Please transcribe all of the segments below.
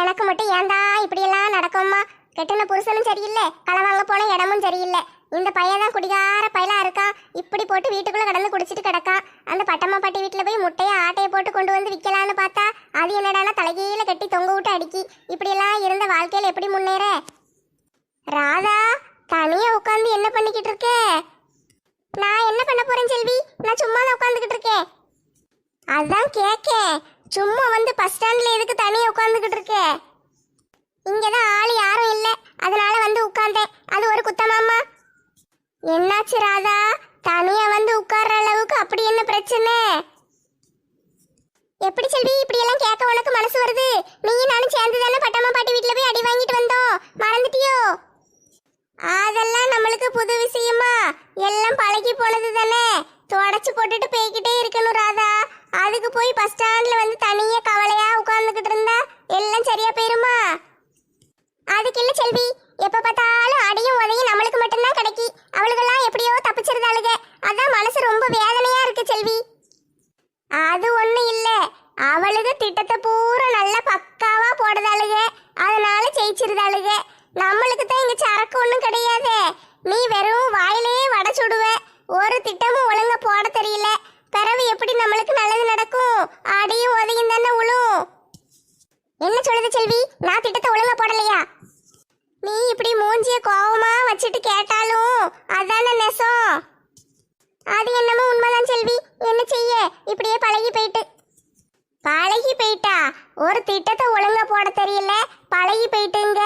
எனக்கு மட்டும் ஏன்டா இப்படியெல்லாம் நடக்கும்மா? கெட்டின புருஷனும் சரியில்லை, களவாங்க போன இடமும் சரியில்லை. இந்த பையன் தான் குடிகார பையலா இருக்கான். இப்படி போட்டு வீட்டுக்குள்ள கடந்து குடிச்சிட்டு கிடக்கான். அந்த பட்டம்மா பாட்டி வீட்டுல போய் முட்டையை ஆட்டையை போட்டு கொண்டு வந்து விற்கலான்னு பார்த்தா அது என்னடானா தலைகீழ கட்டி தொங்க விட்டு அடிக்கி. இப்படியெல்லாம் இருந்த வாழ்க்கையில எப்படி முன்னேற? ராதா, தனியா உட்காந்து என்ன பண்ணிக்கிட்டு இருக்க? நான் என்ன பண்ண போறேன் செல்வி? நான் சும்மா தான் உட்காந்துக்கிட்டு இருக்கேன். அதான் கேக்கேன், சும்மா வந்து பஸ் ஸ்டாண்ட்ல எதுக்கு தனியா உட்காந்துக்கிட்டு இருக்க? இங்கதான் ஆள் யாரும் இல்ல, அதனால வந்து உட்கார்ந்தேன். அது ஒரு குத்தமாமா? என்னாச்சு ராதா, தனியா வந்து உட்கார்ற அளவுக்கு அப்படி என்ன பிரச்சனை? எப்படி செல்வி இப்படி எல்லாம் கேட்க உனக்கு மனசு வருது? நீயும் நானும் சேர்ந்து தானே பட்டம்மா பாட்டி வீட்டுல போய் அடி வாங்கிட்டு வந்தோம், மறந்துட்டியோ? அதெல்லாம் நம்மளுக்கு புது விஷயமா? எல்லாம் பழகி போனது தானே, தொடச்சு போட்டுட்டு போய்கிட்டே இருக்கணும் ராதா. அதுக்கு போய் பஸ் ஸ்டாண்ட்ல வந்து தனியா கவலையா உட்கார்ந்துகிட்டு இருந்தா எல்லாம் சரியா போயிருமா? அதுக்கு இல்ல செல்வி, எப்ப பார்த்தாலும் அடியும் உதையும் நம்மளுக்கு மட்டும்தான் கிடைக்கி. அவளுக்கெல்லாம் எப்படியோ தப்பிச்சிருந்தாளுக, அதான் மனசு ரொம்ப வேதனையா இருக்கு செல்வி. அது ஒண்ணு இல்ல, அவளுக்கு திட்டத்தை பூரா நல்ல பக்காவா போடுதாளுக, அதனால ஜெயிச்சிருந்தாளுக. நம்மளுக்கு தான் இங்க சரக்கு ஒண்ணும் கிடையாது. நீ வெறும் வாயிலே வடை சுடுவ, ஒரு திட்டமும் ஒழுங்கா போட தெரியல. பிறகு எப்படி நம்மளுக்கு நல்லது நடக்கும்? அடியும் உதையும் தானே உழும். என்ன சொல்லுது செல்வி, நான் திட்டத்தை ஒழுங்கா போடலையா? நீ இப்படி மூஞ்சிய கோவமா வச்சுட்டு கேட்டாலும் அதான நெசம். அது என்னமோ உண்மைதான் செல்வி, என்ன செய்ய, இப்படியே பழகி போயிட்டு. பழகி போயிட்டா? ஒரு திட்டத்தை ஒழுங்கா போட தெரியல, பழகி போயிட்டுங்க.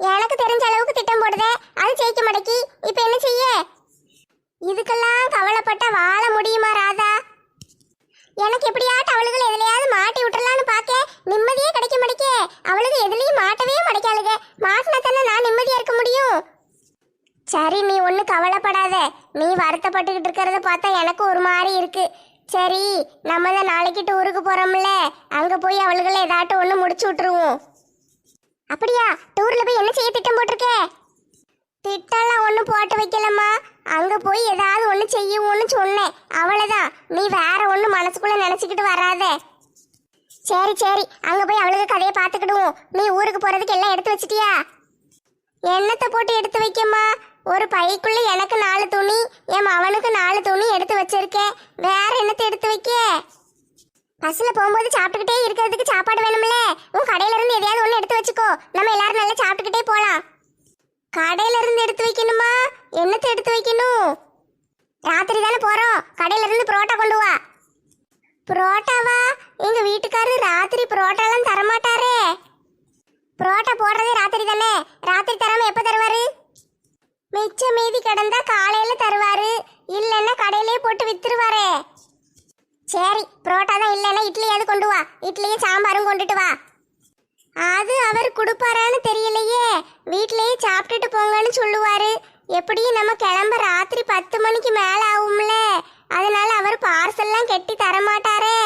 எனக்கு தெரிஞ்ச அளவுக்கு திட்டம் போடுதே, அது ஜெயிக்க மாட்டேக்கி. இப்ப என்ன செய்ய? இதுக்கெல்லாம் கவலைப்பட்ட வாழ முடியுமா ராதா? எனக்கு எப்படியாட்டு அவளுகள் எதுலையாவது மாட்டி விட்டுறலான்னு பாக்க நிம்மதியே கிடைக்க மாட்டேக்கே. அவளுக்கு எதுலையும் மாட்டவே மாட்டேக்காளுக. மாட்டினா தானே நான் நிம்மதியா இருக்க முடியும். சரி, நீ ஒண்ணு கவலைப்படாத. நீ வருத்தப்பட்டுக்கிட்டு இருக்கிறத பார்த்தா எனக்கு ஒரு மாதிரி இருக்கு. சரி, நம்ம தான் நாளைக்கு டூருக்கு போறோம்ல, அங்க போய் அவளுகளை ஏதாட்டும் ஒண்ணு முடிச்சு விட்டுருவோம். அப்படியா? டூர்ல போய் என்ன செய்ய திட்டம் போட்டிருக்க? திட்டம்லாம் ஒண்ணு போட்டு வைக்கலம்மா, அங்க போய் ஏதாவது ஒண்ணு செய்யுவோன்னு சொன்னேன், அவ்வளவுதான். நீ வேற ஒண்ணு மனசுக்குள்ள நினைச்சுக்கிட்டு வராத. சரி சரி, அங்க போய் அவளுக்கு கதையை பார்த்துக்கிடுவோம். நீ ஊருக்கு போறதுக்கு எல்லாம் எடுத்து வச்சிட்டியா? எண்ணத்தை போட்டு எடுத்து வைக்கம்மா. ஒரு பைக்குள்ள எனக்கு 4 துணி, என் அவனுக்கு 4 துணி எடுத்து வச்சிருக்கேன். வேற என்னத்தை எடுத்து வைக்க? பஸ்ல போகும்போது சாப்பிட்டுக்கிட்டே இருக்கிறதுக்கு சாப்பாடு வேணும்ல. உன் கடையில இருந்து எதையாவது ஒண்ணு எடுத்து வச்சுக்கோ, நம்ம எல்லாரும் நல்லா சாப்பிட்டுக்கிட்டே போலாம். கடையில இருந்து எடுத்து வைக்கணுமா? என்னத்தை எடுத்து வைக்கணும்? ராத்திரி தானே போறோம், கடையில இருந்து புரோட்டா கொண்டு வா. புரோட்டாவா? எங்க வீட்டுக்காரரு ராத்திரி புரோட்டாலாம் தரமாட்டாரே. புரோட்டா போடுறதே ராத்திரி தானே, ராத்திரி தராம எப்ப தருவாரு? மிச்ச மீதி கிடந்தா காலையில தருவாரு, இல்லைன்னா கடையிலே போட்டு வித்துருவாரே. சரி, புரோட்டா தான் இல்லைன்னா இட்லியாவது கொண்டு வா, இட்லியும் சாம்பாரும் கொண்டுட்டு வா. அது அவர் கொடுப்பாரான்னு தெரியலையே, வீட்லயே சாப்பிட்டுட்டு போங்கன்னு சொல்லுவாரு. எப்படியும் நம்ம கிளம்ப ராத்திரி 10 மணிக்கு மேல ஆகும்ல, அதனால அவர் பார்சல்லாம் கெட்டி தரமாட்டாரே.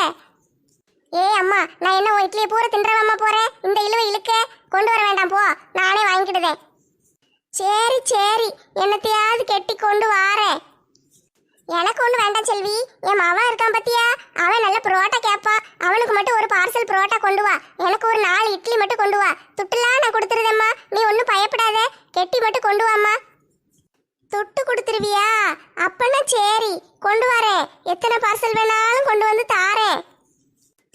ஏ அம்மா, நான் என்ன உன் இட்லியை பூரா தின்றவாமா போறேன்? இந்த இழுவை இழுக்க கொண்டு வர வேண்டாம், போ, நானே வாங்கிக்கிடுதேன். சரி சரி, என்னத்தையாவது கெட்டி கொண்டு வாரேன். எனக்கு ஒண்ணு வேண்டாம் செல்வி, என் மவன் இருக்கான் பத்தியா, அவன் நல்ல புரோட்டா கேட்பான். அவனுக்கு மட்டும் ஒரு பார்சல் புரோட்டா கொண்டு வா, எனக்கு ஒரு 4 இட்லி மட்டும் கொண்டு வா. துட்டுலாம் நான் கொடுத்துருதேம்மா, நீ ஒன்றும் பயப்படாத, கெட்டி மட்டும் கொண்டு வாம்மா. துட்டு கொடுத்துருவியா? அப்பன்னா சரி, கொண்டு வரேன். எத்தனை பார்சல் வேணாலும் கொண்டு வந்து தாரேன்.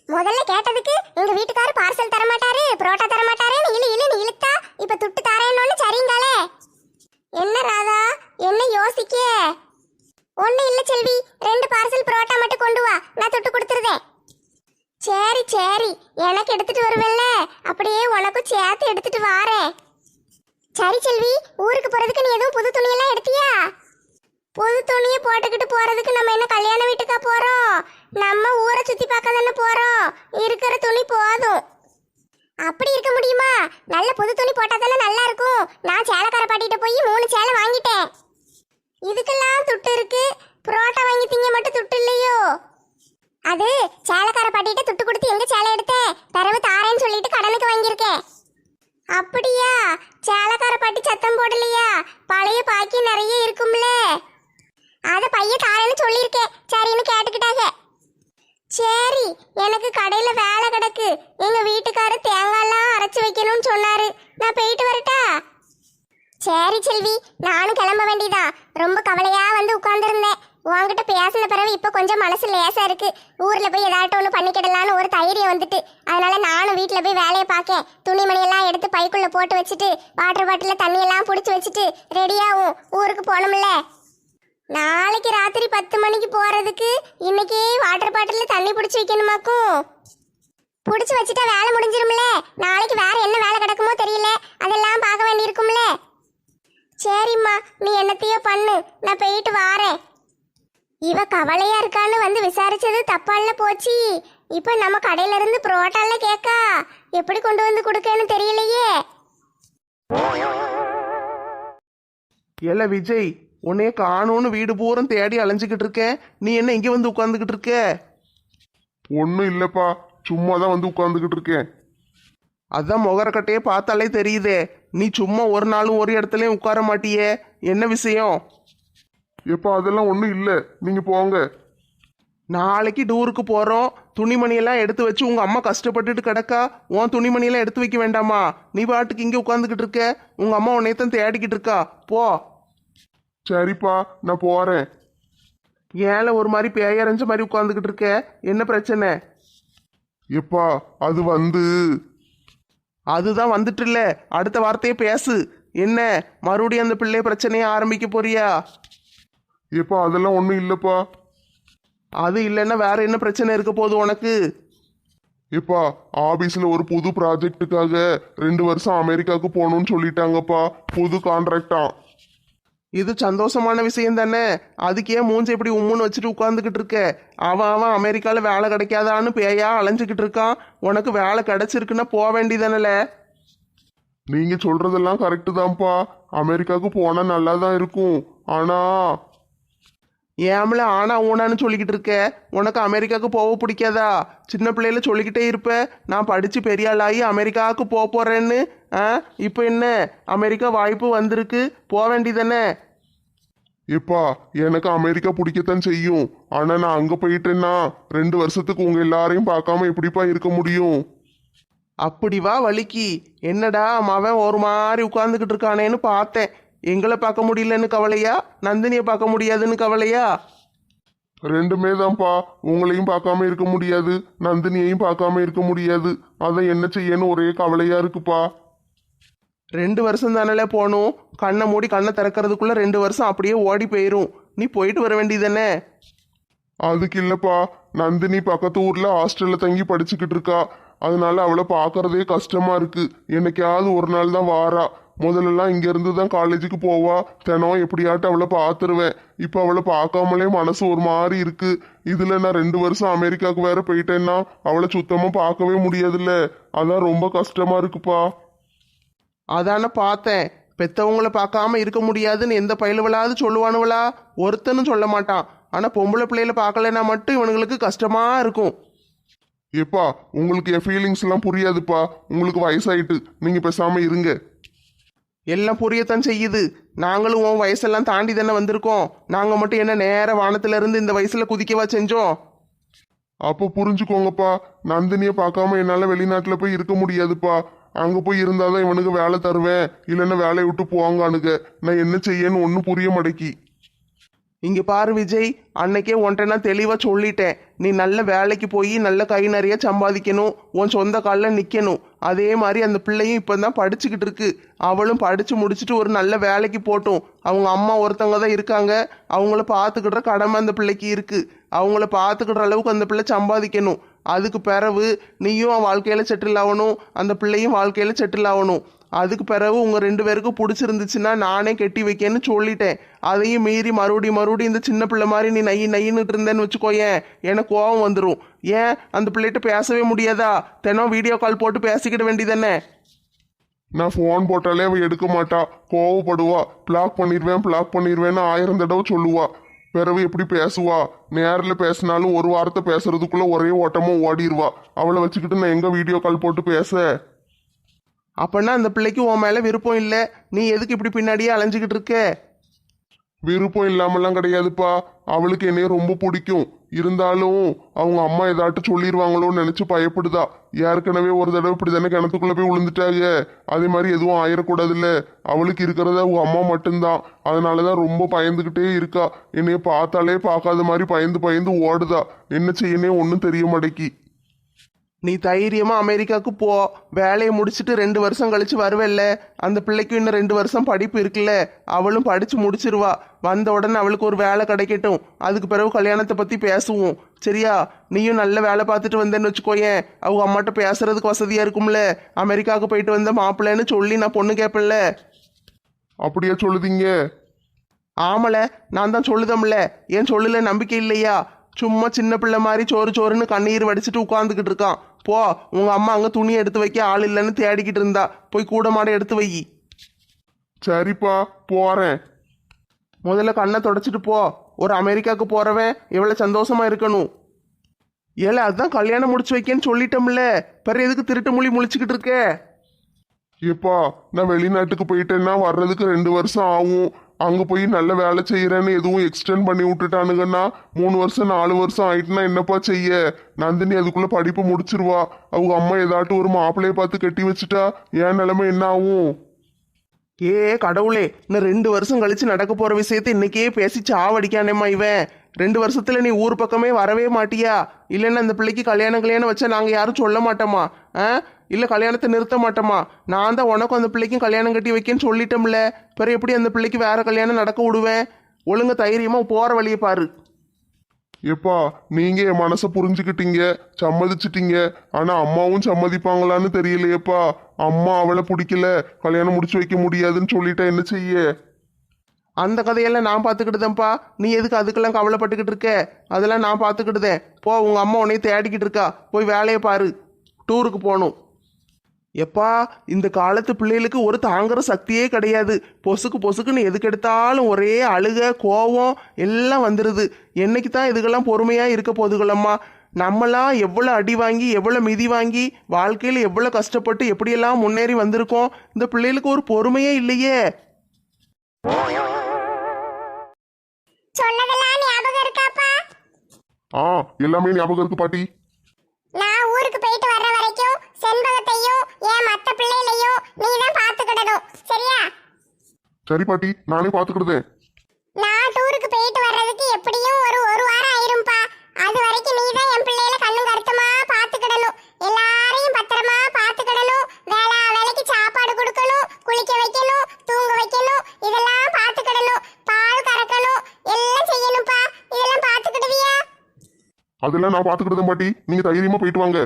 முதல்ல கேட்டதுக்கு எங்க வீட்டுக்காரர் பார்சல் தரமாட்டாரு, புரோட்டா தரமாட்டாருன்னு இழுன்னு இழுத்தா, இப்ப துட்டு தாரேன்னு சரிங்களே. என்ன ராதா, என்ன யோசிக்க? ஒண்ணு இல்ல செல்வி, 2 பார்சல் புரோட்டா மட்டும் கொண்டு வா, நான் துட்டு கொடுத்துருதேன். சரி சரி, எனக்கு எடுத்துட்டு வருவேல்ல, அப்படியே உனக்கும் சேர்த்து எடுத்துட்டு வாரேன். சரி செல்வி, ஊருக்கு போறதுக்கு நீ எதுவும் புது துணியெல்லாம் எடுத்தியா? புது துணியை போட்டுக்கிட்டு போறதுக்கு நம்ம என்ன கல்யாண வீட்டுக்கா போறோம்? நம்ம ஊரை சுத்தி பார்க்க தானே போறோம், இருக்கிற துணி போதும். அப்படி இருக்க முடியுமா? நல்ல புது துணி போட்டா தானே நல்லா இருக்கும். நான் சேலக்கார பாட்டிட்டு போய் 3 சேலை வாங்கிட்டேன். இதுக்கெல்லாம் துட்டு இருக்கு, புரோட்டா வாங்கி திங்க மட்டும் துட்டு இல்லையோ? அது சேலக்கார பாட்டிட்டு துட்டு கொடுத்து எங்க சேலை எடுத்தேன், பிறகு தாரேன்னு சொல்லிட்டு கடனுக்கு வாங்கியிருக்கேன். அப்படியா? சேலக்கார பாட்டி சத்தம் போடலையா? பழைய பாக்கி நிறைய இருக்கும்ல, அத பைய தாரேன்னு சொல்லியிருக்கேன். சரின்னு கேட்டுக்கிட்டாங்க. சரி, எனக்கு கடையில வேலை கிடக்கு. எங்க வீட்டுக்காரர் தேங்காய் நான் போயிட்டு வரட்டா? சரி செல்வி, நானும் கிளம்ப வேண்டியதான். ரொம்ப கவலையா வந்து உட்கார்ந்துருந்தேன். உன்கிட்ட பேசின பிறகு இப்ப கொஞ்சம் மனசு லேசா இருக்கு. ஊர்ல போய் ஏதாட்டும் ஒன்று பண்ணிக்கிடலான்னு ஒரு தைரியம் வந்துட்டு, அதனால நானும் வீட்டுல போய் வேலையை பார்க்கேன். துணிமணி எல்லாம் எடுத்து பைக்குள்ள போட்டு வச்சுட்டு வாட்டர் பாட்டில தண்ணி எல்லாம் புடிச்சு வச்சுட்டு ரெடியாகும். ஊருக்கு போகணும்ல. நாளைக்கு ராத்திரி 10 மணிக்கு போறதுக்கு இன்னைக்கே வாட்டர் பாட்டில தண்ணி புடிச்சு வைக்கணுமாக்கும். புடிச்சு வச்சுட்டா வேலை முடிஞ்சிரும்ல. நாளைக்கு வேற என்ன வேலை கிடக்குமோ தெரியல, அதெல்லாம் பார்க்க வேண்டியிருக்கும்ல. சரிம்மா, நீ என்னத்தையோ பண்ணு, நான் போயிட்டு வாரேன். இவ கவலையா இருக்கான்னு வந்து விசாரிச்சது தப்பால போச்சு. இப்ப நம்ம கடையில இருந்து புரோட்டால கேக்கா எப்படி கொண்டு வந்து கொடுக்கன்னு தெரியலையே. ஏல விஜய், உன்னைய காணோன்னு வீடு பூரம் தேடி அலைஞ்சுக்கிட்டு இருக்கேன். நீ என்ன இங்க வந்து உட்காந்துக்கிட்டு இருக்க? ஒன்றும் இல்லைப்பா, சும்மா தான் வந்து உட்காந்துக்கிட்டு இருக்கேன். அதான் முகரக்கட்டையே பார்த்தாலே தெரியுதே, நீ சும்மா ஒரு நாளும் ஒரு இடத்துலயும் உட்கார மாட்டியே. என்ன விஷயம்? எப்பா அதெல்லாம் ஒன்றும் இல்லை, நீங்கள் போங்க. நாளைக்கு டூருக்கு போறோம். துணிமணியெல்லாம் எடுத்து வச்சு உங்க அம்மா கஷ்டப்பட்டுட்டு கிடக்கா. உன் துணிமணியெல்லாம் எடுத்து வைக்க வேண்டாமா? நீ பாட்டுக்கு இங்கே உட்காந்துக்கிட்டு இருக்க. உங்க அம்மா உன்னையத்தான் தேடிக்கிட்டு இருக்கா. போ. சரிப்பா, நான் போகிறேன். ஏல ஒரு மாதிரி பேயரைஞ்ச மாதிரி உட்காந்துக்கிட்டு இருக்க? என்ன பிரச்சனை? எப்பா அது வந்து அதுதான் வந்துட்டு இல்ல, அடுத்த வார்த்தையே பேசு. என்ன மறுபடியும் அந்த பிள்ளை பிரச்சனையை ஆரம்பிக்க போறியா? எப்பா அதெல்லாம் ஒன்றும் இல்லைப்பா. அது இல்லைன்னா வேற என்ன பிரச்சனை இருக்க போகுது உனக்கு? எப்பா ஆபீஸில் ஒரு புது ப்ராஜெக்டுக்காக 2 வருஷம் அமெரிக்காவுக்கு போகணும்னு சொல்லிட்டாங்கப்பா. புது கான்ட்ராக்டா. இது சந்தோஷமான விஷயம் தானே. அதுக்கே மூஞ்ச இப்படி உம்முன்னு வச்சுட்டு உட்காந்துக்கிட்டு இருக்க? அவன் அமெரிக்காவில் வேலை கிடைக்காதான்னு பேயா அலைஞ்சிக்கிட்டு இருக்கான். உனக்கு வேலை கிடைச்சிருக்குன்னா போக வேண்டியதானல. நீங்கள் சொல்கிறதெல்லாம் கரெக்டு தான்ப்பா. அமெரிக்காவுக்கு போனால் நல்லா தான் இருக்கும். ஆனால் ஏம்ல ஆனா ஊனான்னு சொல்லிக்கிட்டு இருக்க? உனக்கு அமெரிக்காவுக்கு போக பிடிக்காதா? சின்ன பிள்ளையில சொல்லிக்கிட்டே இருப்ப, நான் படிச்சு பெரிய ஆளாகி அமெரிக்காவுக்கு போக போறேன்னு. இப்போ என்ன, அமெரிக்கா வாய்ப்பு வந்திருக்கு, போக வேண்டியதானே? எப்பா எனக்கு அமெரிக்கா பிடிக்கத்தான் செய்யும். ஆனால் நான் அங்கே போயிட்டேன்னா 2 வருஷத்துக்கு உங்கள் எல்லாரையும் பார்க்காம எப்படிப்பா இருக்க முடியும்? அப்படி வா வலிக்கு. என்னடா அவன் ஒரு மாதிரி உட்கார்ந்துக்கிட்டு இருக்கானேன்னு பார்த்தேன். எங்களை பார்க்க முடியலன்னு கவலையா, நந்தினியை பார்க்க முடியாதுன்னு கவலையா? ரெண்டுமே தான்ப்பா. உங்களையும் பார்க்காம இருக்க முடியாது, நந்தினியையும் பார்க்காம இருக்க முடியாது. அதை என்ன செய்யன்னு ஒரே கவலையா இருக்குப்பா. 2 வருஷம் தானே போகணும். கண்ணை மூடி கண்ணை திறக்கிறதுக்குள்ள 2 வருஷம் அப்படியே ஓடி போயிரும். நீ போயிட்டு வர வேண்டியதானே? அதுக்கு இல்லப்பா, நந்தினி பக்கத்து ஊர்ல ஹாஸ்டல்ல தங்கி படிச்சுக்கிட்டு இருக்கா. அதனால அவளை பார்க்கறதே கஷ்டமா இருக்கு. என்னைக்காவது ஒரு நாள் தான் வாரா. முதல்லலாம் இங்க இருந்து தான் காலேஜுக்கு போவா. தினம் எப்படியாட்டும் அவளை பார்த்துருவேன். இப்போ அவளை பார்க்காமலே மனசு ஒரு மாதிரி இருக்கு. இதுல நான் 2 வருஷம் அமெரிக்காவுக்கு வேற போயிட்டேன்னா அவளை சுத்தமா பார்க்கவே முடியாதுல்ல. அதான் ரொம்ப கஷ்டமா இருக்குப்பா. அதான பார்த்தேன். பெத்தவங்கள பார்க்காம இருக்க முடியாதுன்னு எந்த பயிலுவளாவது சொல்லுவானுவளா? ஒருத்தனும் சொல்ல மாட்டான். ஆனா பொம்பளை பிள்ளைகளை பார்க்கலன்னா மட்டும் இவனுங்களுக்கு கஷ்டமா இருக்கும். எப்பா உங்களுக்கு என் ஃபீலிங்ஸ் எல்லாம் புரியாதுப்பா. உங்களுக்கு வயசாயிட்டு, நீங்க பேசாம இருங்க. எல்லாம் புரியத்தான் செய்யுது. நாங்களும் உன் வயசெல்லாம் தாண்டி தானே வந்திருக்கோம். நாங்கள் மட்டும் என்ன நேர வானத்துல இருந்து இந்த வயசுல குதிக்கவா செஞ்சோம்? அப்போ புரிஞ்சுக்கோங்கப்பா. நந்தினியை பார்க்காம என்னால் வெளிநாட்டில் போய் இருக்க முடியாதுப்பா. அங்கே போய் இருந்தாதான் இவனுக்கு வேலை தருவேன், இல்லைன்னா வேலையை விட்டு போவாங்கானுங்க. நான் என்ன செய்யன்னு ஒன்றும் புரிய மாட்டேக்கி. இங்க பாரு விஜய், அன்னைக்கே உன்ட்ட நான் தெளிவா சொல்லிட்டேன். நீ நல்ல வேலைக்கு போய் நல்ல கை நிறைய சம்பாதிக்கணும், உன் சொந்த காலில் நிற்கணும். அதே மாதிரி அந்த பிள்ளையும் இப்போ தான் படிச்சுக்கிட்டு இருக்கு. அவளும் படிச்சு முடிச்சுட்டு ஒரு நல்ல வேலைக்கு போட்டும். அவங்க அம்மா ஒருத்தவங்க தான் இருக்காங்க. அவங்கள பார்த்துக்கிடுற கடமை அந்த பிள்ளைக்கு இருக்கு. அவங்கள பார்த்துக்கிடுற அளவுக்கு அந்த பிள்ளை சம்பாதிக்கணும். அதுக்கு பிறகு நீயும் வாழ்க்கையில செட்டில் ஆகணும், அந்த பிள்ளையும் வாழ்க்கையில செட்டில் ஆகணும். அதுக்கு பிறகு உங்க 2 பேருக்கும் பிடிச்சிருந்துச்சுன்னா நானே கெட்டி வைக்கேன்னு சொல்லிட்டேன். அதையும் மீறி மறுபடியும் இந்த சின்ன பிள்ளை மாதிரி நீ நையின்னுட்டு இருந்தேன்னு வச்சுக்கோயேன், எனக்கு கோபம் வந்துடும். ஏன் அந்த பிள்ளைகிட்ட பேசவே முடியாதா? தினம் வீடியோ கால் போட்டு பேசிக்கிட வேண்டியதானே? நான் ஃபோன் போட்டாலே அவள் எடுக்க மாட்டா, கோவப்படுவா. பிளாக் பண்ணிடுவேன்னு 1000 தடவை சொல்லுவா. பிறகு எப்படி பேசுவா? நேரில் பேசினாலும் ஒரு வாரத்தை பேசுறதுக்குள்ள ஒரே ஓட்டமா ஓடிடுவா. அவளை வச்சுக்கிட்டு நான் எங்க வீடியோ கால் போட்டு பேச? அப்படின்னா அந்த பிள்ளைக்கு உன் மேல விருப்பம் இல்லை. நீ எதுக்கு இப்படி பின்னாடியே அலைஞ்சிக்கிட்டு இருக்க? விருப்பம் இல்லாமலாம் கிடையாதுப்பா. அவளுக்கு என்னைய ரொம்ப பிடிக்கும். இருந்தாலும் அவங்க அம்மா ஏதாட்டும் சொல்லிடுவாங்களோன்னு நினைச்சு பயப்படுதா. ஏற்கனவே ஒரு தடவை இப்படி தானே கிணத்துக்குள்ள போய் விழுந்துட்டாங்க. அதே மாதிரி எதுவும் ஆயிடக்கூடாதுல்ல. அவளுக்கு இருக்கிறத அவங்க அம்மா மட்டும்தான். அதனாலதான் ரொம்ப பயந்துகிட்டே இருக்கா. என்னைய பார்த்தாலே பார்க்காத மாதிரி பயந்து பயந்து ஓடுதா. என்ன செய்யனே ஒன்றும் தெரிய மாட்டேக்கி. நீ தைரியமா அமெரிக்காவுக்கு போ. வேலையை முடிச்சுட்டு 2 வருஷம் கழிச்சு வருவல்ல. அந்த பிள்ளைக்கும் இன்னும் 2 வருஷம் படிப்பு இருக்குல்ல. அவளும் படிச்சு முடிச்சிருவா. வந்த உடனே அவளுக்கு ஒரு வேலை கிடைக்கட்டும். அதுக்கு பிறகு கல்யாணத்தை பத்தி பேசுவோம். சரியா? நீயும் நல்ல வேலை பார்த்துட்டு வந்தேன்னு வச்சுக்கோயேன். அவங்க அம்மாட்ட பேசுறதுக்கு வசதியா இருக்கும்ல. அமெரிக்காவுக்கு போயிட்டு வந்த மாப்பிள்ளைன்னு சொல்லி நான் பொண்ணு கேட்பேன்ல. அப்படியா சொல்லுதீங்க? ஆமல, நான் தான் சொல்லுதம்ல. ஏன் சொல்லல நம்பிக்கை இல்லையா? சும்மா சின்ன பிள்ளை மாதிரி சோறு சோறுன்னு கண்ணீர் வடிச்சிட்டு உட்காந்துக்கிட்டு இருக்கான். போ, உங்க அம்மா அங்க துணி எடுத்து வைக்க ஆள் இல்லைன்னு தேடிக்கிட்டு இருந்தா. போய் கூட மாட எடுத்து வை. சரிப்பா, போறேன். முதல்ல கண்ணை தொடச்சிட்டு போ. ஒரு அமெரிக்காவுக்கு போறவன் எவ்வளவு சந்தோஷமா இருக்கணும். ஏல, அதுதான் கல்யாணம் முடிச்சு வைக்கன்னு சொல்லிட்டோம்ல. பிற எதுக்கு திருட்டு மொழி முழிச்சுக்கிட்டு இருக்க? ஏப்பா, நான் வெளிநாட்டுக்கு போயிட்டேன்னா வர்றதுக்கு 2 வருஷம் ஆகும். அங்க போய் நல்ல வேலை செய்யறேன்னு எதுவும் எக்ஸ்டெண்ட் பண்ணி விட்டுட்டானுங்கன்னா 3 வருஷம் 4 வருஷம் ஆயிட்டுனா என்னப்பா செய்ய? நந்தினி அதுக்குள்ள படிப்பு முடிச்சிருவா. அவங்க அம்மா ஏதாட்டும் ஒரு மாப்பிள்ளைய பார்த்து கட்டி வச்சுட்டா என் நிலைமை என்ன ஆகும்? ஏ கடவுளே, இன்னும் 2 வருஷம் கழிச்சு நடக்க போற விஷயத்த இன்னைக்கே பேசி சாவடிக்கானேம்மா இவன். 2 வருஷத்துல நீ ஊர் பக்கமே வரவே மாட்டியா? இல்லைன்னா அந்த பிள்ளைக்கு கல்யாணம் வச்சா நாங்க யாரும் சொல்ல மாட்டோமா? இல்ல கல்யாணத்தை நிறுத்த மாட்டோமா? நான் தான் உனக்கும் அந்த பிள்ளைக்கும் கல்யாணம் கட்டி வைக்கன்னு சொல்லிட்டோம்ல. பிறகு எப்படி அந்த பிள்ளைக்கு வேற கல்யாணம் நடக்க விடுவேன்? ஒழுங்க தைரியமா போற வழியை பாரு. ஏப்பா, நீங்க என் மனசை புரிஞ்சுக்கிட்டீங்க, சம்மதிச்சிட்டீங்க. ஆனா அம்மாவும் சம்மதிப்பாங்களான்னு தெரியலையேப்பா. அம்மா அவளை பிடிக்கல, கல்யாணம் முடிச்சு வைக்க முடியாதுன்னு சொல்லிட்டா என்ன செய்ய? அந்த கதையெல்லாம் நான் பார்த்துக்கிட்டுதேன்ப்பா. நீ எதுக்கு அதுக்கெல்லாம் கவலைப்பட்டுக்கிட்டு இருக்க? அதெல்லாம் நான் பார்த்துக்கிட்டுதேன். போ, உங்க அம்மா உன்னைய தேடிக்கிட்டு இருக்கா. போய் வேலையை பாரு. டூருக்கு போகணும். எப்பா, இந்த காலத்து பிள்ளைகளுக்கு ஒரு தாங்குற சக்தியே கிடையாது. பொசுக்குன்னு எதுக்கு எடுத்தாலும் ஒரே அழுக கோவம் எல்லாம் வந்துடுது. என்னைக்கு தான் இதுக்கெல்லாம் பொறுமையா இருக்க போதுகளம்மா? நம்மளாம் எவ்வளோ அடி வாங்கி எவ்வளோ மிதி வாங்கி வாழ்க்கையில் எவ்வளோ கஷ்டப்பட்டு எப்படியெல்லாம் முன்னேறி வந்திருக்கோம். இந்த பிள்ளைகளுக்கு ஒரு பொறுமையே இல்லையே. சொன்னதெல்லாம் ஞாபகம் இருக்காப்பா? எல்லாமே ஞாபகம் இருக்கு பாட்டி. நான் ஊருக்கு போயிட்டு வர்ற வரைக்கும் செண்பகத்தையும் என் மத்த பிள்ளைகளையும் நீ தான் பாத்துக்கிடணும். சரியா? சரி பாட்டி, நானே பாத்துக்கிடுதேன். நான் டூருக்கு போயிட்டு வர்றதுக்கு எப்படியும் ஒரு வாரம் ஆயிரும்பா. அது வரைக்கும் நீ தான் என் பிள்ளைகளை கண்ணும் கருத்துமா பாத்துக்கிடணும். எல்லாரையும் பத்திரமா பாத்துக்கிடணும். வேலைக்கு சாப்பாடு கொடுக்கணும், குளிக்க வைக்கணும், தூங்க வைக்கணும், இதெல்லாம் பாத்துக்கிடணும். பால் கறக்கணும், எல்லாம் செய்யணும்பா. இதெல்லாம் பாத்துக்கிடுவியா? அதெல்லாம் நான் பாத்துக்கிடுதேன் பாட்டி. நீங்க தைரியமா போயிட்டு வாங்க.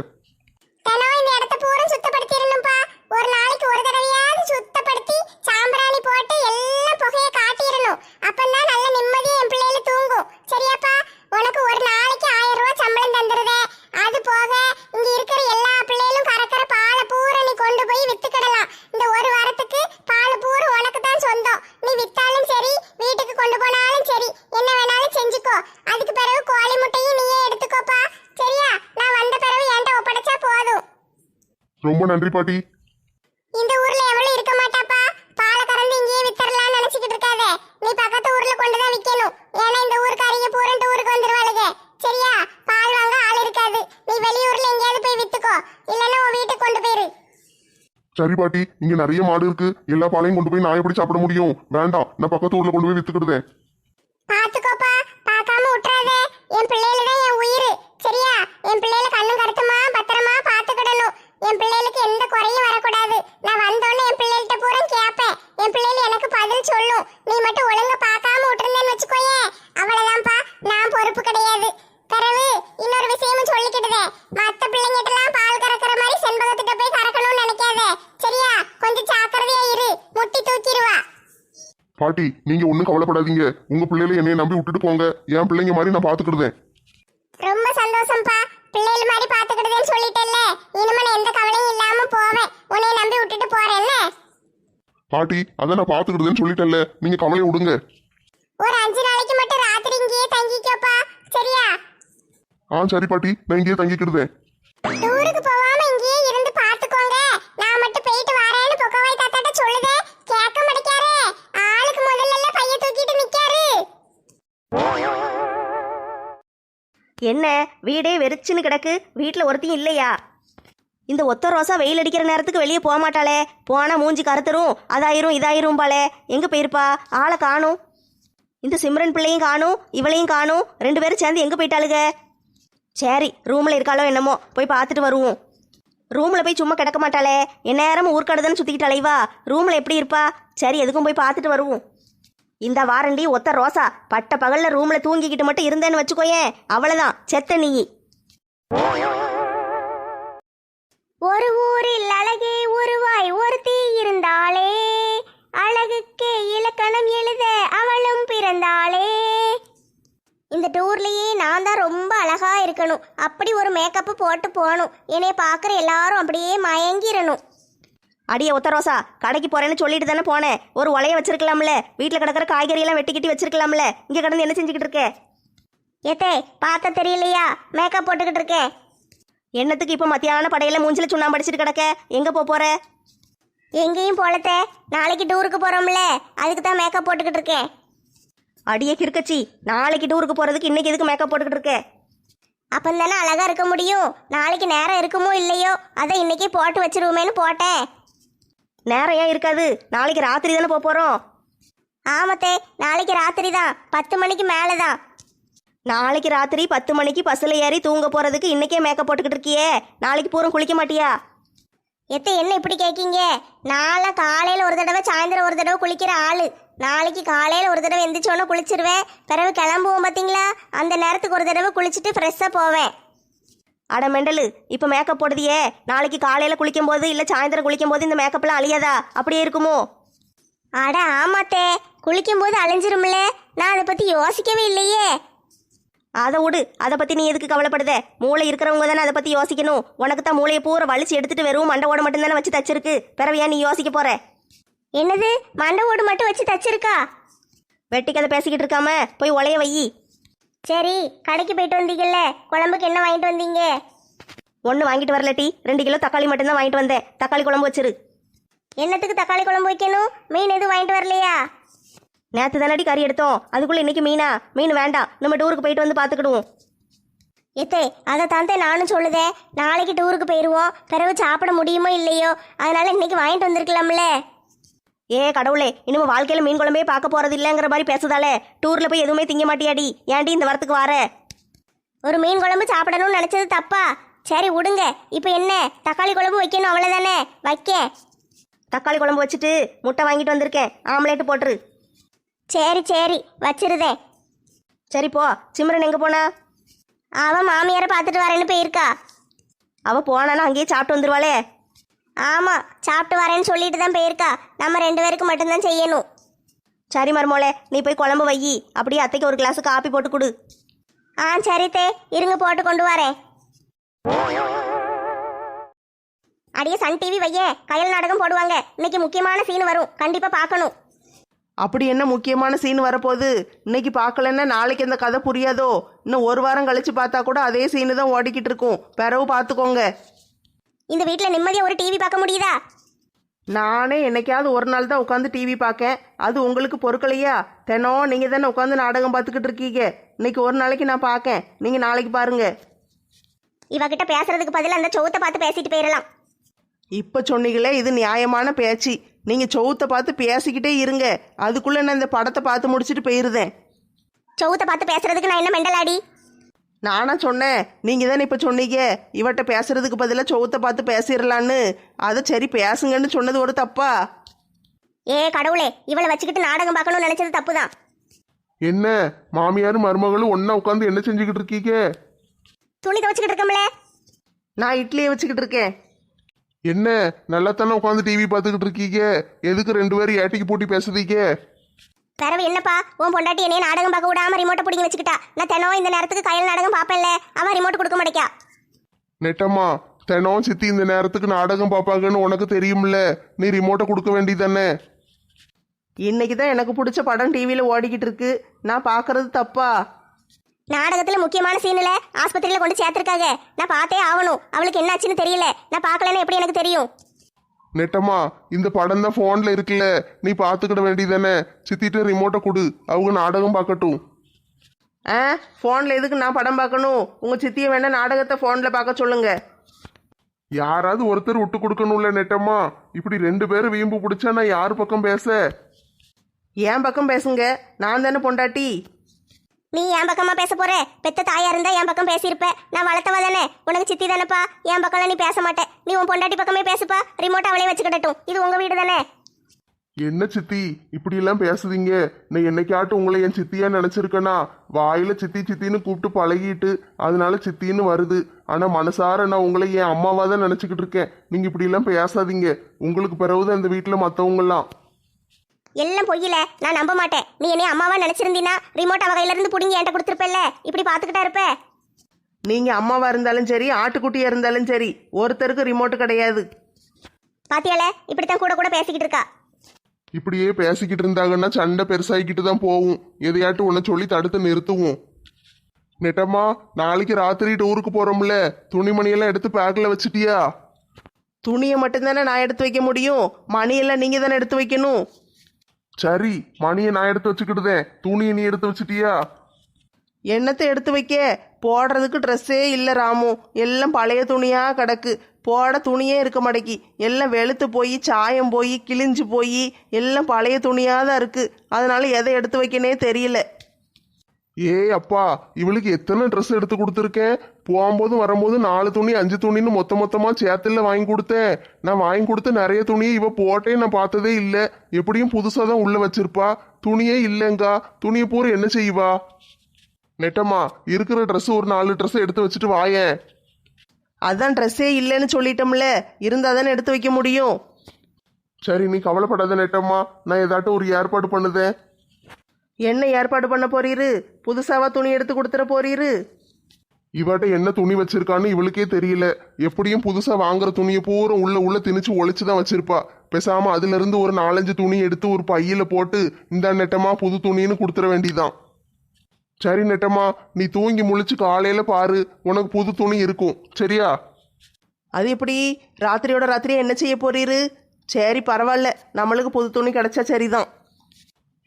தினம் இந்த இடத்த பூரா சுத்தப்படுத்திடணும்பா. ஒரு நாளைக்கு ஒரு தடவையாவது சுத்தப்படுத்தி சாம்பிராணி போட்டு எல்லாம் புகையை காட்டிடணும். அப்பந்தான் நல்ல நிம்மதியா என் பிள்ளைல தூங்கும். சரியாப்பா? உனக்கு ஒரு நாளைக்கு 1000 ரூபாய் சம்பளம் தந்துருதே. அது போக இங்க இருக்கிற எல்லா பிள்ளைகளும் கறக்கிற பாலை பூரா நீ கொண்டு போய் வித்துக்கிடலாம். இந்த ஒரு வாரத்துக்கு பால் பூரா உனக்கு தான் சொந்தம். நீ வித்தாலும் சரி, வீட்டுக்கு கொண்டு போனாலும் சரி, என்ன வேணாலும் செஞ்சுக்கோ. அதுக்கு பிறகு கோழி முட்டையும் நீயே எடுத்துக்கோப்பா. சரியா? நான் வந்த பிறகு என்கிட்ட ஒப்படைச்சா போதும். ரொம்ப நன்றி பாட்டி. இந்த ஊர்ல எவ்வளவு இருக்க மாட்டாப்பா. பாலை கறந்து இங்கேயே வித்தரலாம்னு நினைச்சுக்கிட்டு இருக்காத. நீ பக்கத்து ஊர்ல கொண்டுதான் விக்கணும். ஏன்னா இந்த ஊருக்காரங்க பூரா ஊருக்கு வந்துருவாளுங்க. சரியா? பால் வாங்க ஆள் இருக்காது. நீ வெளியூர்ல எங்கேயாவது போய் வித்துக்கோ. இல்லைன்னா உன் வீட்டுக்கு கொண்டு போயிரு. சரி பாட்டி, இங்க நிறைய மாடு இருக்கு. எல்லா பாலையும் கொண்டு போய் நான் எப்படி சாப்பிட முடியும்? வேண்டாம், நான் பக்கத்து ஊர்ல கொண்டு போய் வித்துக்கிடுதேன். பாத்துக்கோப்பா, பார்க்காம விட்டுறாத. என் பிள்ளைல தான் என் உயிர். சரியா? என் பிள்ளைல கண்ணும் கருத்துமா பத்திரமா பாத்துக்கிடணும். என் பிள்ளைகளுக்கு எந்த குறையும் வரக்கூடாது. நான் வந்தோன்னு என் பிள்ளைகிட்ட பூரா கேட்பேன். என் பிள்ளைகள் எனக்கு பதில் சொல்லும். நீ மட்டும் ஒழுங்கா பார்க்காம விட்டுருந்தேன்னு வச்சுக்கோயே, அவ்வளவுதான்ப்பா. நான் பொறுப்பு கிடையாது. பிறகு இன்னொரு விஷயமும் சொல்லிக்கிடுதே. மத்த பிள்ளைங்கிட்டலாம் பால் கறக்கிற மாதிரி செண்பகத்திட்ட போய் கறக்கணும்னு நினைக்காத. சரியா? கொஞ்சம் ஜாக்கிரதையா இரு. முட்டி தூக்கிடுவா. பாட்டி, நீங்க ஒண்ணும் கவலைப்படாதீங்க. உங்க பிள்ளைகளை என்னைய நம்பி விட்டுட்டு போங்க. என் பிள்ளைங்க மாதிரி நான் பாத்துக்கிடுதேன். ரொம்ப சந்தோஷம்ப்பா. பிள்ளைகள் மாதிரி பாத்துக்கிடுதேன்னு சொல்லிட்டேல்ல, இனிமே நான் எந்த கவலையும் இல்லாம போவேன். உன்னை நம்பி விட்டுட்டு போறேன்ல. பாட்டி, அதான் நான் பாத்துக்கிடுதேன்னு சொல்லிட்டேன்ல, நீங்க கவலையை விடுங்க. ஒரு 5 நாளைக்கு மட்டும் ராத்திரி இங்கேயே தங்கிக்கோப்பா. சரியா? சரி பாட்டி, நான் இங்கேயே தங்கிக்கிடுதேன். டூருக்கு போகாம இங்கேயே இருந்து பாத்துக்கோங்க. நான் மட்டும் போயிட்டு வரேன்னு பொக்கவாய் தாத்தாட்ட சொல்லுதே. கேட்க மாட்டேக்காரே. ஆளுக்கு முதல்ல பைய தூக்கிட்டு நிக்காரு. என்ன வீடே வெறிச்சுன்னு கிடக்கு, வீட்டில் ஒருத்தையும் இல்லையா? இந்த ஒத்த ரோசா வெயில் அடிக்கிற நேரத்துக்கு வெளியே போக மாட்டாளே, போனால் மூஞ்சி கருத்துரும், அதாயிரும் இதாயிரும் பாலே. எங்கே போயிருப்பா? ஆளை காணும். இந்த சிம்ரன் பிள்ளையும் காணும், இவளையும் காணும். 2 பேரும் சேர்ந்து எங்கே போயிட்டாளுக? சரி, ரூமில் இருக்காளோ என்னமோ, போய் பார்த்துட்டு வருவோம். ரூமில் போய் சும்மா கிடக்க மாட்டாளே, எந்நேரமும் ஊர்க்கடை சுற்றிக்கிட்டு அலைவா. ரூமில் எப்படி இருப்பா? சரி, எதுக்கும் போய் பார்த்துட்டு வருவோம். இந்த வாரண்டி ஒத்த ரோசா, பட்ட பகலில் ரூமில் தூங்கிக்கிட்டு மட்டும் இருந்தேன்னு வச்சுக்கோயேன், அவ்வளோதான், செத்த நீ. ஒரு ஊரில் அழகே உருவாய் ஒருத்தி இருந்தாளே, அழகுக்கே இலக்கணம் எழுத அவளும் பிறந்தாளே. இந்த டூர்லயே நான் தான் ரொம்ப அழகா இருக்கணும், அப்படி ஒரு மேக்கப்பு போட்டு போகணும். என்னைய பார்க்குற எல்லாரும் அப்படியே மயங்கிரணும். அடியே ஒத்த ரோசா, கடைக்கு போறேன்னு சொல்லிட்டு தானே போனேன். ஒரு உலைய வச்சிருக்கலாம்ல, வீட்டில் கிடக்கிற காய்கறியெல்லாம் வெட்டிக்கிட்டி வச்சிருக்கலாம்ல. இங்கே கிடந்து என்ன செஞ்சுக்கிட்டு இருக்க? ஏத்தே பார்த்தா தெரியலையா, மேக்கப் போட்டுக்கிட்டு இருக்கேன். என்னத்துக்கு இப்போ மத்தியான படையில மூஞ்சில சுண்ணாம்பு அடிச்சிட்டு கிடக்க? எங்கே போற? எங்கேயும் போலத்தே, நாளைக்கு டூருக்கு போறோம்ல, அதுக்கு தான் மேக்கப் போட்டுக்கிட்டு இருக்கேன். அடியே கிறுக்கச்சி, நாளைக்கு டூருக்கு போறதுக்கு இன்னைக்கு எதுக்கு மேக்கப் போட்டுக்கிட்டு இருக்க? அப்பந்தானே அழகா இருக்க முடியும். நாளைக்கு நேரம் இருக்குமோ இல்லையோ, அதை இன்னைக்கே போட்டு வச்சிருவோமேனு போட்டேன். நேரம் ஏன் இருக்காது? நாளைக்கு ராத்திரி தானே போறோம். ஆமத்தே, நாளைக்கு ராத்திரி தான், 10 மணிக்கு மேலே தான். நாளைக்கு ராத்திரி 10 மணிக்கு பஸ்ஸில் ஏறி தூங்க போறதுக்கு இன்னைக்கே மேக்கப் போட்டுக்கிட்டு இருக்கியே, நாளைக்கு பூரம் குளிக்க மாட்டியா? எத்த என்ன இப்படி கேட்கீங்க? நாளை காலையில் ஒரு தடவை, சாயந்தரம் ஒரு தடவை குளிக்கிற ஆளு. நாளைக்கு காலையில் ஒரு தடவை எந்திரிச்சோன்னே குளிச்சிருவேன். பிறகு கிளம்புவோம் பார்த்தீங்களா, அந்த நேரத்துக்கு ஒரு தடவை குளிச்சுட்டு ஃப்ரெஷ்ஷாக போவேன். அட மெண்டலு, இப்போ மேக்கப் போடுதியே, நாளைக்கு காலையில் குளிக்கும் போது இல்லை சாயந்தரம் குளிக்கும் போது இந்த மேக்கப்லாம் அழியாதா? அப்படியே இருக்குமோ? அட ஆமாத்தே, குளிக்கும்போது அழிஞ்சிரும்ல. நான் அதை பற்றி யோசிக்கவே இல்லையே. அதை விடு, அதை பற்றி நீ எதுக்கு கவலைப்படுத? மூளை இருக்கிறவங்க தானே அதை பற்றி யோசிக்கணும். உனக்கு தான் மூளையை பூரா வலிச்சு எடுத்துட்டு வெறும் மண்டை ஓட மட்டும்தானே வச்சு தச்சிருக்கு. பிறகு ஏன் நீ யோசிக்க போற? என்னது, மண்டை ஓடு மட்டும் வச்சு தச்சிருக்கா? வெட்டி கதை பேசிக்கிட்டு இருக்காம போய் உலைய வை. சரி, கடைக்கு போயிட்டு வந்தீங்கல்ல, குழம்புக்கு என்ன வாங்கிட்டு வந்தீங்க? ஒன்று வாங்கிட்டு வரலட்டி, 2 கிலோ தக்காளி மட்டும்தான் வாங்கிட்டு வந்தேன். தக்காளி குழம்பு வச்சிரு. என்னத்துக்கு தக்காளி குழம்பு வைக்கணும்? மீன் எதுவும் வாங்கிட்டு வரலையா? நேற்று தானடி கறி எடுத்தோம், அதுக்குள்ளே இன்னைக்கு மீனா? மீன் வேண்டாம், நம்ம டூருக்கு போயிட்டு வந்து பார்த்துக்கிடுவோம். எத்தே, அதை தாந்தே நானும் சொல்லுதேன். நாளைக்கு டூருக்கு போயிடுவோம், பிறகு சாப்பிட முடியுமோ இல்லையோ, அதனால இன்னைக்கு வாங்கிட்டு வந்திருக்கலாம்ல. ஏ கடவுளே, இனிமே வாழ்க்கையில் மீன் குழம்பே பார்க்க போறது இல்லைங்கிற மாதிரி பேசுதாலே. டூரில் போய் எதுவுமே திங்க மாட்டியாடி? ஏன்டி இந்த வரத்துக்கு வர? ஒரு மீன் குழம்பு சாப்பிடணும்னு நினச்சது தப்பா? சரி விடுங்க. இப்போ என்ன, தக்காளி குழம்பு வைக்கணும் அவ்வளோதானே? வைக்க. தக்காளி குழம்பு வச்சுட்டு முட்டை வாங்கிட்டு வந்திருக்கேன், ஆம்லேட்டு போட்டுரு. சரி சரி, வச்சிருதேன். சரி போ. சிம்ரன் எங்கே போனா? அவன் மாமியாரை பார்த்துட்டு வரேன்னு போயிருக்கா. அவள் போனானா அங்கேயே சாப்பிட்டு வந்துருவாளே. ஆமாம், சாப்பிட்டு வரேன்னு சொல்லிட்டு தான் போயிருக்கா. நம்ம 2 பேருக்கு மட்டும்தான் செய்யணும். சரி மருமோளே, நீ போய் குழம்பு வை. அப்படியே அத்தைக்கு ஒரு கிளாஸ் காப்பி போட்டு கொடு. ஆ சரித்தே, இருங்க போட்டு கொண்டு வரேன். அடியே சன் டிவி வையேன், கயல் நாடகம் போடுவாங்க. இன்னைக்கு முக்கியமான சீன் வரும், கண்டிப்பாக பார்க்கணும். அப்படி என்ன முக்கியமான சீன் வரப்போகுது? இன்னைக்கு பார்க்கலன்னா நாளைக்கு அந்த கதை புரியாதோ? இன்னும் 1 வாரம் கழிச்சு பார்த்தா கூட அதே சீனு தான் ஓடிக்கிட்டு இருக்கும். பிறகு பார்த்துக்கோங்க. இந்த வீட்டில் நிம்மதியாக ஒரு டிவி பார்க்க முடியுதா? நானே என்னைக்காவது ஒரு நாள் தான் உட்காந்து டிவி பார்க்கேன். அது உங்களுக்கு பொறுக்கலையா? தினம் நீங்கள் தானே உட்காந்து நாடகம் பார்த்துக்கிட்டு இருக்கீங்க. இன்னைக்கு ஒரு நாளைக்கு நான் பார்க்கேன், நீங்கள் நாளைக்கு பாருங்க. இவகிட்ட பேசுறதுக்கு பதில் அந்த சோத்தை பார்த்து பேசிட்டு போயிடலாம். இப்போ சொன்னீங்களே, இது நியாயமான பேச்சு. நீங்கள் சவுத்தை பார்த்து பேசிக்கிட்டே இருங்க, அதுக்குள்ளே நான் இந்த படத்தை பார்த்து முடிச்சுட்டு போயிருந்தேன். சோத்தை பார்த்து பேசுறதுக்கு நான் என்ன மெண்டலாடி? நானா சொன்னேன்? நீங்கள் தானே இப்போ சொன்னீங்க இவட்ட பேசுறதுக்கு பதிலாக சவுத்தை பார்த்து பேசிடலான்னு. அதை சரி பேசுங்கன்னு சொன்னது ஒரு தப்பா? ஏ கடவுளே, இவளை வச்சுக்கிட்டு நாடகம் பார்க்கணும்னு நினைச்சது தப்பு தான். என்ன மாமியாரும் மருமகளும் ஒண்ணா உட்காந்து என்ன செஞ்சுக்கிட்டு இருக்கீங்க? துணி துவச்சிக்கிட்டு இருக்கோம்ல. நான் இட்லியை வச்சுக்கிட்டு இருக்கேன். என்ன நல்லா தானே உட்காந்து டிவி பார்த்துக்கிட்டு இருக்கீங்க? எதுக்கு 2 பேரும் ஏட்டிக்கு போட்டி பேசுறீங்க? பிறவு என்னப்பா, உன் பொண்டாட்டி என்னைய நாடகம் பார்க்க விடாம ரிமோட்டை பிடிங்கி வச்சுக்கிட்டா. நான் தினம் இந்த நேரத்துக்கு கயல் நாடகம் பார்ப்பேன்ல, அவன் ரிமோட் கொடுக்க மாட்டேக்கா. நெட்டம்மா, தினம் சித்தி இந்த நேரத்துக்கு நாடகம் பார்ப்பாங்கன்னு உனக்கு தெரியும்ல, நீ ரிமோட்டை கொடுக்க வேண்டியதானே? இன்னைக்கு தான் எனக்கு பிடிச்ச படம் டிவியில் ஓடிக்கிட்டு இருக்கு, நான் பார்க்கறது தப்பா? நாடகத்துல முக்கியமான சீன்ல ஆஸ்பத்திரியில கொண்டு சேர்த்திருக்காங்க. நான் பார்த்தே ஆகணும். அவளுக்கு என்னாச்சுன்னு தெரியல. நான் பார்க்கலன்னு எப்படி எனக்கு தெரியும்? நெட்டம்மா, இந்த படம் தான் போன்ல இருக்குல்ல, நீ பார்த்துக்கிட வேண்டியதானே? சித்திட்ட ரிமோட்டை கொடு, அவங்க நாடகம் பார்க்கட்டும். ஆ ஃபோனில் எதுக்கு நான் படம் பார்க்கணும்? உங்கள் சித்தியை வேணா நாடகத்தை ஃபோனில் பார்க்க சொல்லுங்க. யாராவது ஒருத்தர் விட்டு கொடுக்கணும்ல நெட்டம்மா. இப்படி 2 பேரும் வீம்பு பிடிச்சா நான் யார் பக்கம் பேச? என் பக்கம் பேசுங்க, நான் தானே பொண்டாட்டி. நீ என் பக்கமா பேச போற? பெத்த தாயா இருந்தா என் பக்கம் பேசியிருப்ப. நான் வளர்த்தவ தானே, உனக்கு சித்தி தானேப்பா. என் பக்கம்லாம் நீ பேச மாட்டே. நீ உன் பொண்டாட்டி பக்கமே பேசுப்பா. ரிமோட் அவளே வச்சுக்கிடட்டும். இது உங்க வீடு தானே. என்ன சித்தி இப்படி எல்லாம் பேசுதீங்க? நான் என்னைக்காட்டும் உங்களை என் சித்தியா நினைச்சிருக்கேனா? வாயில சித்தி சித்தின்னு கூப்பிட்டு பழகிட்டு அதனால சித்தின்னு வருது. ஆனா மனசார நான் உங்களை என் அம்மாவா தான் நினைச்சுக்கிட்டு இருக்கேன். நீங்க இப்படி எல்லாம் பேசாதீங்க. உங்களுக்கு பிறகுதான் இந்த வீட்டுல மத்தவங்க எல்லாம். எல்லாம் பொய்யில, நான் நம்ப மாட்டேன். நீ என்னைய அம்மாவா நினைச்சிருந்தீனா ரிமோட் அவ கையில இருந்து புடிங்கி என்கிட்ட கொடுத்துருப்பல்ல. இப்படி பாத்துக்கிட்டா இருப்ப. நீங்கள் அம்மாவாக இருந்தாலும் சரி, ஆட்டுக்குட்டியாக இருந்தாலும் சரி, ஒருத்தருக்கு ரிமோட்டு கிடையாது. பாத்தியால, இப்படித்தான் கூட கூட பேசிக்கிட்டு இருக்கா. இப்படியே பேசிக்கிட்டு இருந்தாங்கன்னா சண்டை பெருசாகிக்கிட்டு தான் போகும். எதையாட்டும் உன்னை சொல்லி தடுத்து நிறுத்துவோம். நெட்டம்மா, நாளைக்கு ராத்திரி டூருக்கு போறோம்ல, துணிமணியெல்லாம் எடுத்து பேக்கில் வச்சிட்டியா? துணியை மட்டும்தானே நான் எடுத்து வைக்க முடியும், மணியெல்லாம் நீங்கள் தானே எடுத்து வைக்கணும். சரி, மணியை நான் எடுத்து வச்சுக்கிட்டுதேன். துணியை நீ எடுத்து வச்சிட்டியா? என்னத்தை எடுத்து வைக்க? போடுறதுக்கு ட்ரெஸ்ஸே இல்லை ராமு. எல்லாம் பழைய துணியாக கிடக்கு. போட துணியே இருக்க மாட்டேக்கி. எல்லாம் வெளுத்து போய் சாயம் போய் கிழிஞ்சு போய் எல்லாம் பழைய துணியாக தான் இருக்குது. அதனால எதை எடுத்து வைக்கனே தெரியல. ஏய் அப்பா, இவளுக்கு எத்தனை ட்ரெஸ் எடுத்து கொடுத்துருக்கேன். போகும்போது வரும்போது 4 துணி 5 துணின்னு மொத்தமாக சேத்துல வாங்கி கொடுத்தேன். நான் வாங்கி கொடுத்த நிறைய துணியை இவ போட்டே நான் பார்த்ததே இல்லை. எப்படியும் புதுசாக தான் உள்ள வச்சிருப்பா. துணியே இல்லைங்கா. துணியை பூரா என்ன செய்வா? நெட்டம்மா, இருக்கிற ட்ரெஸ் ஒரு 4 ட்ரெஸ் எடுத்து வச்சுட்டு வாயேன். அதான் ட்ரெஸ்ஸே இல்லைன்னு சொல்லிட்டோம்ல, இருந்தால் தானே எடுத்து வைக்க முடியும். சரி, நீ கவலைப்படாத நெட்டம்மா. நான் ஏதாட்டும் ஒரு ஏற்பாடு பண்ணுதேன். என்ன ஏற்பாடு பண்ண போறீரு? புதுசாவா துணி எடுத்து கொடுத்துட போறீரு? இவாட்ட என்ன துணி வச்சிருக்கான்னு இவளுக்கே தெரியல. எப்படியும் புதுசா வாங்குற துணியை பூரா உள்ள திணிச்சு ஒளிச்சு தான் வச்சிருப்பா. பேசாம அதுல இருந்து ஒரு 4-5 துணி எடுத்து ஒரு பையில போட்டு இந்த நெட்டமா புது துணின்னு கொடுத்துட வேண்டியதான். சரி நெட்டம்மா, நீ தூங்கி முழிச்சு காலையில பாரு, உனக்கு புது துணி இருக்கும். சரியா? அது எப்படி? ராத்திரியோட ராத்திரியே என்ன செய்ய போறீரு? சரி பரவாயில்ல, நம்மளுக்கு புது துணி கிடைச்சா சரிதான்.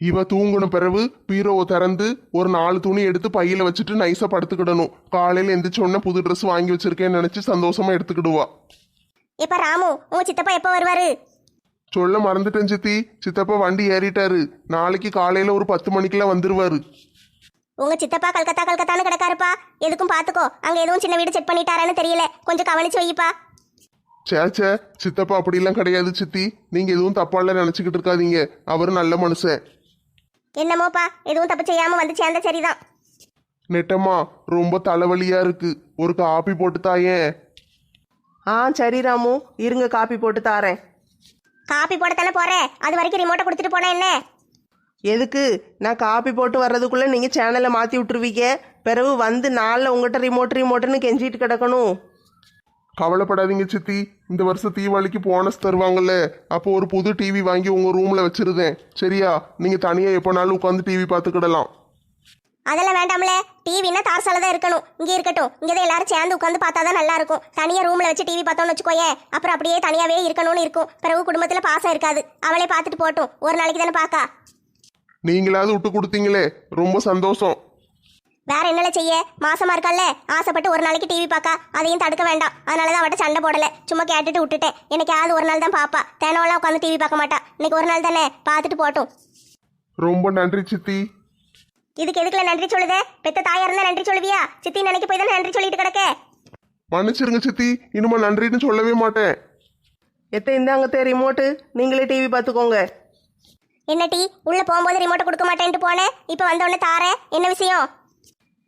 இவ தூங்கின பிறகு பீரோவை திறந்து ஒரு 4 துணி எடுத்து பையில வச்சுட்டு நைஸா படுத்துக்கிடணும். காலையில எந்திரிச்ச உடனே புது ட்ரெஸ் வாங்கி வச்சிருக்கேன்னு நினைச்சு சந்தோஷமா எடுத்துக்கிடுவா. இப்ப ராமு, உங்க சித்தப்பா எப்ப வருவாரு? சொல்ல மறந்துட்டேன் சித்தி. சித்தப்பா வண்டி ஏறிட்டாரு. நாளைக்கு காலையில ஒரு 10 மணிக்கெல்லாம் வந்துருவாரு. உங்க சித்தப்பா கல்கத்தான்னு கிடக்காருப்பா. எதுக்கும் பாத்துக்கோ. அங்க எதுவும் சின்ன வீடு செக் பண்ணிட்டாரான்னு தெரியல. கொஞ்சம் கவனிச்சு வைப்பா. சேச்சே, சித்தப்பா அப்படிலாம் கிடையாது சித்தி. நீங்க எதுவும் தப்பால நினைச்சுக்கிட்டு இருக்காதீங்க. அவரு நல்ல மனுஷன். என்னமோப்பா, எதுவும் தப்பு செய்யாம வந்து சேர்ந்தா சரிதான். நெட்டம்மா, ரொம்ப தலைவலியா இருக்கு. ஒரு காப்பி போட்டு தாயேன். ஆ சரி ராமு, இருங்க காப்பி போட்டு தாரேன். காப்பி போடத்தானே போறேன். அது வரைக்கும் ரிமோட்டை கொடுத்துட்டு போனா என்ன? எதுக்கு? நான் காப்பி போட்டு வர்றதுக்குள்ளே நீங்கள் சேனலை மாற்றி விட்டுருவீங்க. பிறகு வந்து நாளில் உங்கள்கிட்ட ரிமோட்டுன்னு கெஞ்சிட்டு கிடக்கணும். கவலைப்படாதீங்க சித்தி. இந்த வருஷம் தீபாவளிக்கு போனஸ் தருவாங்கல்ல, அப்போ ஒரு புது டிவி வாங்கி உங்க ரூம்ல வச்சிருந்தேன். சரியா? நீங்க தனியா எப்போனாலும் உட்காந்து டிவி பார்த்துக்கிடலாம். அதெல்லாம் வேண்டாம்ல. டிவின்னா தார்சால தான் இருக்கணும். இங்கே இருக்கட்டும். இங்கே தான் எல்லாரும் சேர்ந்து உட்காந்து பார்த்தா தான் நல்லா இருக்கும். தனியாக ரூம்ல வச்சு டிவி பார்த்தோம்னு வச்சுக்கோயேன், அப்புறம் அப்படியே தனியாவே இருக்கணும்னு இருக்கும். பிறகு குடும்பத்தில் பாசம் இருக்காது. அவளே பார்த்துட்டு போட்டும். ஒரு நாளைக்கு தானே பார்க்கா. நீங்களாவது விட்டு கொடுத்தீங்களே, ரொம்ப சந்தோஷம். வேற என்னல செய்ய? மாசமா இருக்கால, ஆசைப்பட்டு ஒரு நாளைக்கு டிவி பார்க்கா. அதையும் தடுக்க வேண்டாம். அதனாலதான் அவட்ட சண்டை போடல. சும்மா கேட்டுட்டு விட்டுட்டேன். என்னைக்காவது ஒரு நாள் தான் பாப்பா. தினம்லாம் உட்காந்து டிவி பார்க்க மாட்டா. இன்னைக்கு ஒரு நாள் தானே, பார்த்துட்டு போட்டும். ரொம்ப நன்றி சித்தி. இதுக்கு எதுக்குல நன்றி சொல்லுதே? பெத்த தாயா இருந்தா நன்றி சொல்லுவியா? சித்தி நினைக்க போய் தானே நன்றி சொல்லிட்டு கிடக்க. மன்னிச்சிருங்க சித்தி, இனிமே நன்றின்னு சொல்லவே மாட்டேன். எத்த இந்தாங்கத்தே ரிமோட்டு, நீங்களே டிவி பார்த்துக்கோங்க. என்ன டீ, உள்ள போகும்போது ரிமோட்டை கொடுக்க மாட்டேன்ட்டு போனேன். இப்போ வந்த உடனே தாரேன். என்ன விஷயம்?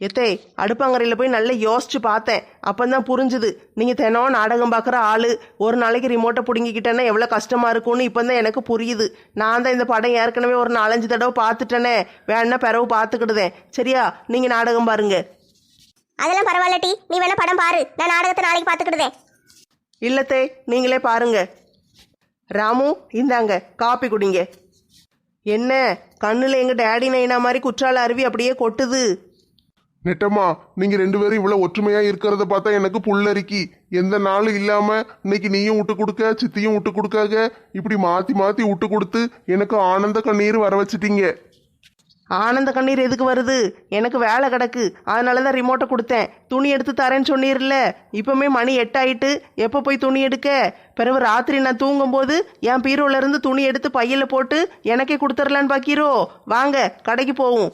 எத்தே, அடுப்பாங்கரையில் போய் நல்லா யோசிச்சு பார்த்தேன். அப்பந்தான் புரிஞ்சுது, நீங்கள் தினம் நாடகம் பார்க்குற ஆள். ஒரு நாளைக்கு ரிமோட்டை பிடுங்கிக்கிட்டேன்னா எவ்வளோ கஷ்டமாக இருக்கும்னு இப்போ தான் எனக்கு புரியுது. நான் தான் இந்த படம் ஏற்கனவே ஒரு 4-5 தடவை பார்த்துட்டேனே. வேணா பிறகு பார்த்துக்கிடுதேன். சரியா? நீங்கள் நாடகம் பாருங்க. அதெல்லாம் பரவாயில்ல டீ, நீ வேணா படம் பாரு. நான் நாடகத்தை நாளைக்கு பார்த்துக்கிடுதேன். இல்லத்தே, நீங்களே பாருங்க. ராமு, இந்தாங்க காப்பி குடிங்க. என்ன கண்ணில் எங்கள் டேடி நைனா மாதிரி குற்றால அருவி அப்படியே கொட்டுது. நெட்டம்மா, நீங்க 2 பேரும் இவ்வளவு ஒற்றுமையா இருக்கிறத பார்த்தா எனக்கு புல்லரிக்கி. எந்த நாளும் இல்லாம இன்னைக்கு நீயும் விட்டு கொடுக்க, சித்தியும் விட்டு கொடுக்காக, இப்படி மாத்தி மாத்தி விட்டு கொடுத்து எனக்கு ஆனந்த கண்ணீர் வர வச்சிட்டீங்க. ஆனந்த கண்ணீர் எதுக்கு வருது? எனக்கு வேலை கிடக்கு, அதனால தான் ரிமோட்டை கொடுத்தேன். துணி எடுத்து தரேன்னு சொன்னீர்ல, இப்போமே மணி 8 ஆயிட்டு. எப்போ போய் துணி எடுக்க? பிறகு ராத்திரி நான் தூங்கும்போது என் பீரோல இருந்து துணி எடுத்து பையில போட்டு எனக்கே கொடுத்துர்லான்னு பாக்கீரோ? வாங்க கடைக்கு போவோம்.